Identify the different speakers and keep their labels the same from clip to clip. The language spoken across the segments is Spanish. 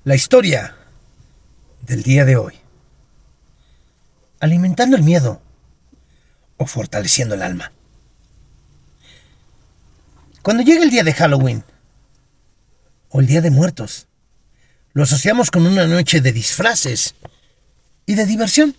Speaker 1: La historia del día de hoy. Alimentando el miedo o fortaleciendo el alma. Cuando llega el día de Halloween o el Día de Muertos, lo asociamos con una noche de disfraces y de diversión.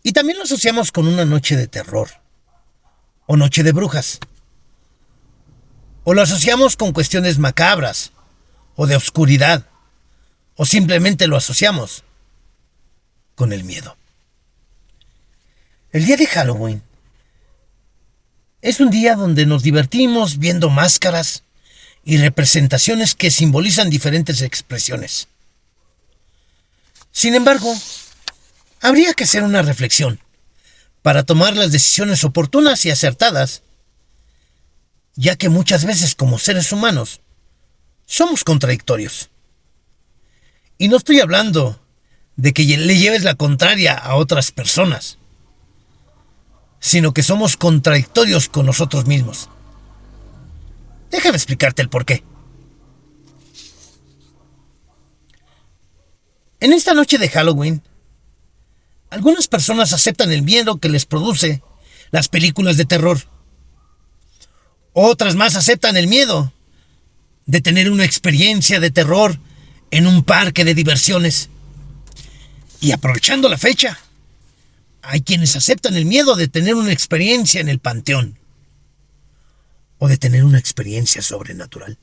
Speaker 1: Y también lo asociamos con una noche de terror o noche de brujas. O lo asociamos con cuestiones macabras o de oscuridad. O simplemente lo asociamos con el miedo. El día de Halloween es un día donde nos divertimos viendo máscaras y representaciones que simbolizan diferentes expresiones. Sin embargo, habría que hacer una reflexión para tomar las decisiones oportunas y acertadas, ya que muchas veces como seres humanos somos contradictorios. Y no estoy hablando de que le lleves la contraria a otras personas, sino que somos contradictorios con nosotros mismos. Déjame explicarte el porqué. En esta noche de Halloween, algunas personas aceptan el miedo que les produce las películas de terror. Otras más aceptan el miedo de tener una experiencia de terror en un parque de diversiones. Y aprovechando la fecha, hay quienes aceptan el miedo de tener una experiencia en el panteón o de tener una experiencia sobrenatural.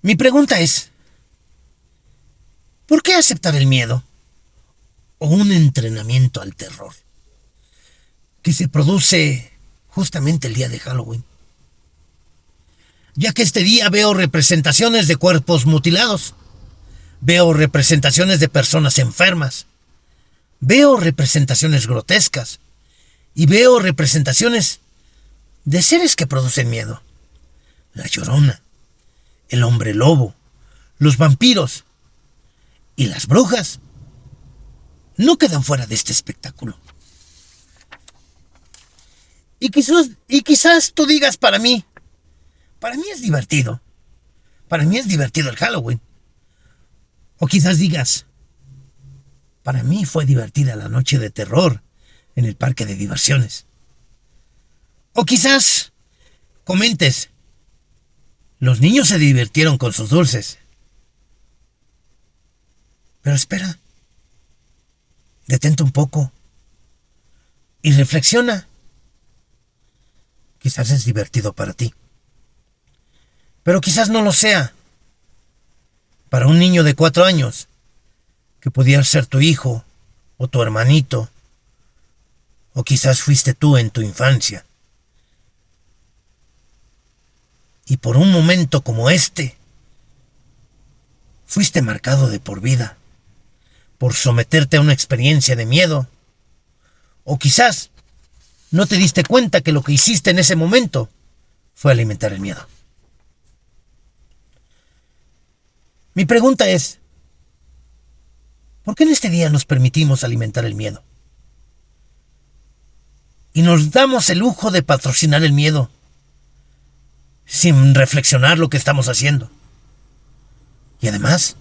Speaker 1: Mi pregunta es, ¿por qué aceptar el miedo o un entrenamiento al terror que se produce justamente el día de Halloween? Ya que este día veo representaciones de cuerpos mutilados, veo representaciones de personas enfermas, veo representaciones grotescas y veo representaciones de seres que producen miedo. La Llorona, el hombre lobo, los vampiros y las brujas no quedan fuera de este espectáculo. Y quizás tú digas para mí es divertido. Para mí es divertido el Halloween. O quizás digas, para mí fue divertida la noche de terror en el parque de diversiones. O quizás comentes, los niños se divirtieron con sus dulces. Pero espera, detente un poco y reflexiona. Quizás es divertido para ti, pero quizás no lo sea para un niño de 4 años, que pudiera ser tu hijo o tu hermanito, o quizás fuiste tú en tu infancia. Y por un momento como este, fuiste marcado de por vida, por someterte a una experiencia de miedo, o quizás no te diste cuenta que lo que hiciste en ese momento fue alimentar el miedo. Mi pregunta es, ¿por qué en este día nos permitimos alimentar el miedo? Y nos damos el lujo de patrocinar el miedo, sin reflexionar lo que estamos haciendo. Y además,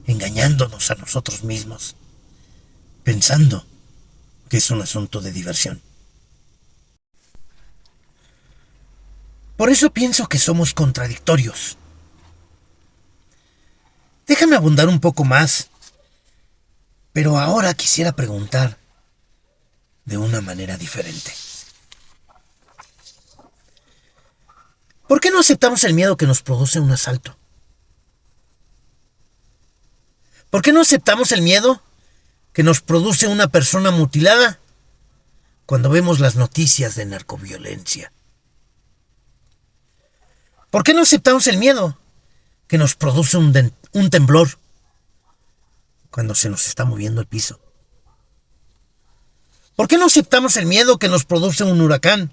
Speaker 1: engañándonos a nosotros mismos, pensando que es un asunto de diversión. Por eso pienso que somos contradictorios. Déjame abundar un poco más, pero ahora quisiera preguntar de una manera diferente. ¿Por qué no aceptamos el miedo que nos produce un asalto? ¿Por qué no aceptamos el miedo que nos produce una persona mutilada cuando vemos las noticias de narcoviolencia? ¿Por qué no aceptamos el miedo que nos produce un temblor cuando se nos está moviendo el piso? ¿Por qué no aceptamos el miedo que nos produce un huracán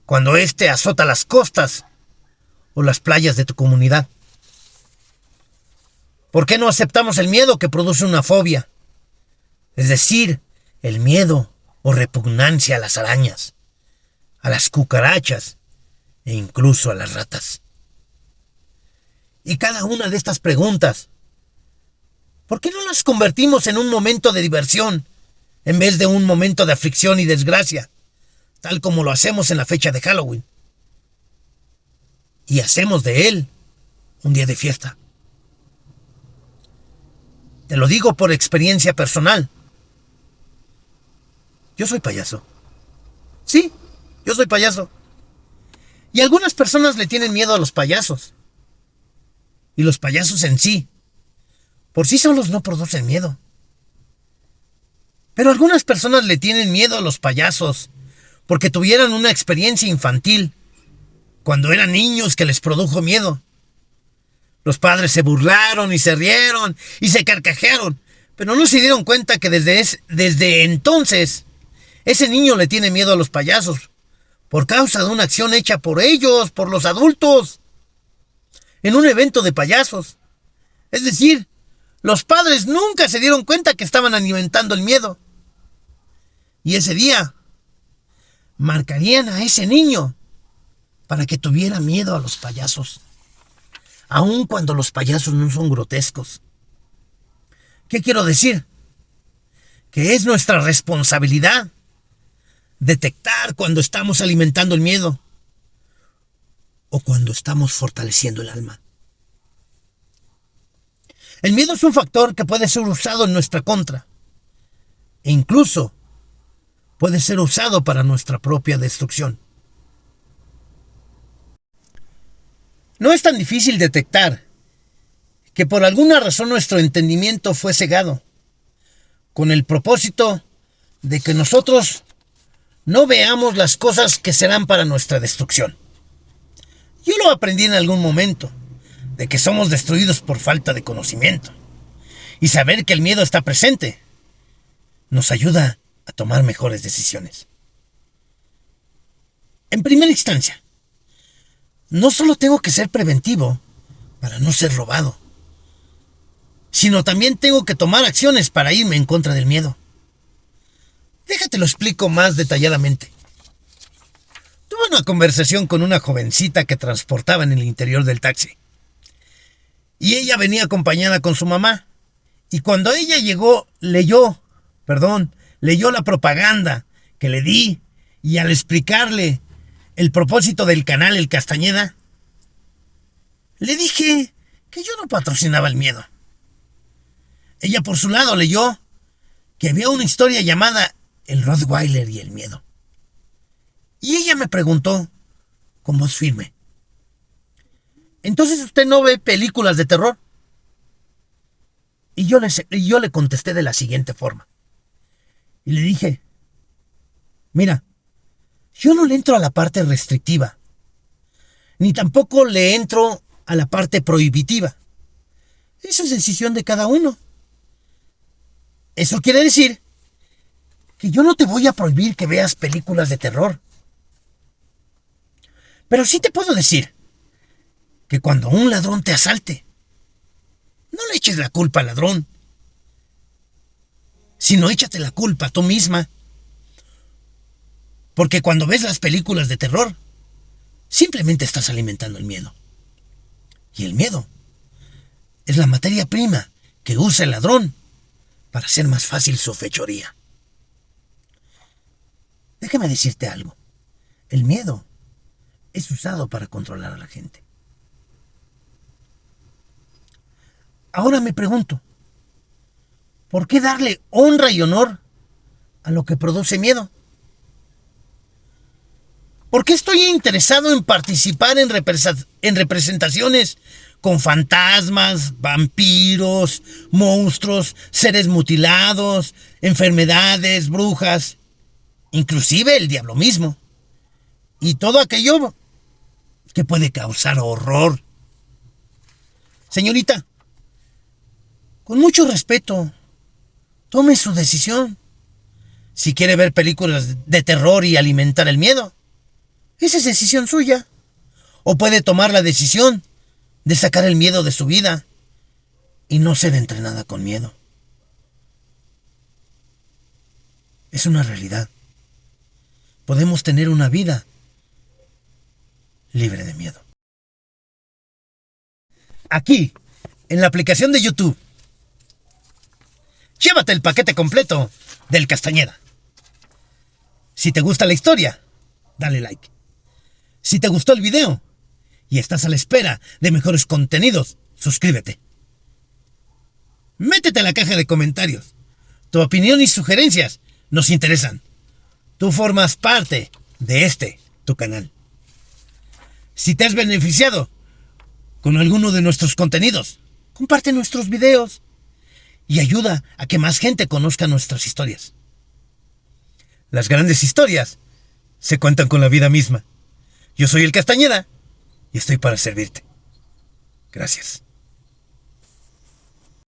Speaker 1: cuando éste azota las costas o las playas de tu comunidad? ¿Por qué no aceptamos el miedo que produce una fobia? Es decir, el miedo o repugnancia a las arañas, a las cucarachas e incluso a las ratas. Y cada una de estas preguntas, ¿por qué no las convertimos en un momento de diversión en vez de un momento de aflicción y desgracia, tal como lo hacemos en la fecha de Halloween? Y hacemos de él un día de fiesta. Te lo digo por experiencia personal. Yo soy payaso. Sí, yo soy payaso. Y algunas personas le tienen miedo a los payasos. Y los payasos en sí, por sí solos no producen miedo. Pero algunas personas le tienen miedo a los payasos porque tuvieron una experiencia infantil cuando eran niños que les produjo miedo. Los padres se burlaron y se rieron y se carcajearon, pero no se dieron cuenta que desde entonces ese niño le tiene miedo a los payasos por causa de una acción hecha por ellos, por los adultos, en un evento de payasos. Es decir, los padres nunca se dieron cuenta que estaban alimentando el miedo. Y ese día marcarían a ese niño para que tuviera miedo a los payasos, aun cuando los payasos no son grotescos. ¿Qué quiero decir? Que es nuestra responsabilidad detectar cuando estamos alimentando el miedo o cuando estamos fortaleciendo el alma. El miedo es un factor que puede ser usado en nuestra contra e incluso puede ser usado para nuestra propia destrucción. No es tan difícil detectar que por alguna razón nuestro entendimiento fue cegado con el propósito de que nosotros no veamos las cosas que serán para nuestra destrucción. Yo lo aprendí en algún momento, de que somos destruidos por falta de conocimiento. Y saber que el miedo está presente nos ayuda a tomar mejores decisiones. En primera instancia, no solo tengo que ser preventivo para no ser robado, sino también tengo que tomar acciones para irme en contra del miedo. Déjate lo explico más detalladamente. Tuve una conversación con una jovencita que transportaba en el interior del taxi. Y ella venía acompañada con su mamá. Y cuando ella llegó, leyó la propaganda que le di. Y al explicarle el propósito del canal El Castañeda, le dije que yo no patrocinaba el miedo. Ella por su lado leyó que había una historia llamada El Rottweiler y el miedo. Y ella me preguntó con voz firme: ¿entonces usted no ve películas de terror? Y yo le contesté de la siguiente forma. Y le dije: mira, yo no le entro a la parte restrictiva, ni tampoco le entro a la parte prohibitiva. Eso es decisión de cada uno. Eso quiere decir que yo no te voy a prohibir que veas películas de terror. Pero sí te puedo decir que cuando un ladrón te asalte, no le eches la culpa al ladrón, sino échate la culpa tú misma. Porque cuando ves las películas de terror, simplemente estás alimentando el miedo. Y el miedo es la materia prima que usa el ladrón para hacer más fácil su fechoría. Déjame decirte algo. El miedo es usado para controlar a la gente. Ahora me pregunto, ¿por qué darle honra y honor a lo que produce miedo? ¿Por qué estoy interesado en participar en representaciones con fantasmas, vampiros, monstruos, seres mutilados, enfermedades, brujas, inclusive el diablo mismo, y todo aquello que puede causar horror? Señorita, con mucho respeto, tome su decisión. Si quiere ver películas de terror y alimentar el miedo, esa es decisión suya. O puede tomar la decisión de sacar el miedo de su vida y no ser entrenada con miedo. Es una realidad. Podemos tener una vida libre de miedo. aquí, en la aplicación de YouTube. Llévate el paquete completo del Castañeda. Si te gusta la historia, dale like. Si te gustó el video y estás a la espera de mejores contenidos, suscríbete. Métete a la caja de comentarios. Tu opinión y sugerencias nos interesan. Tú formas parte de tu canal. Si te has beneficiado con alguno de nuestros contenidos, comparte nuestros videos y ayuda a que más gente conozca nuestras historias. Las grandes historias se cuentan con la vida misma. Yo soy el Castañeda y estoy para servirte. Gracias.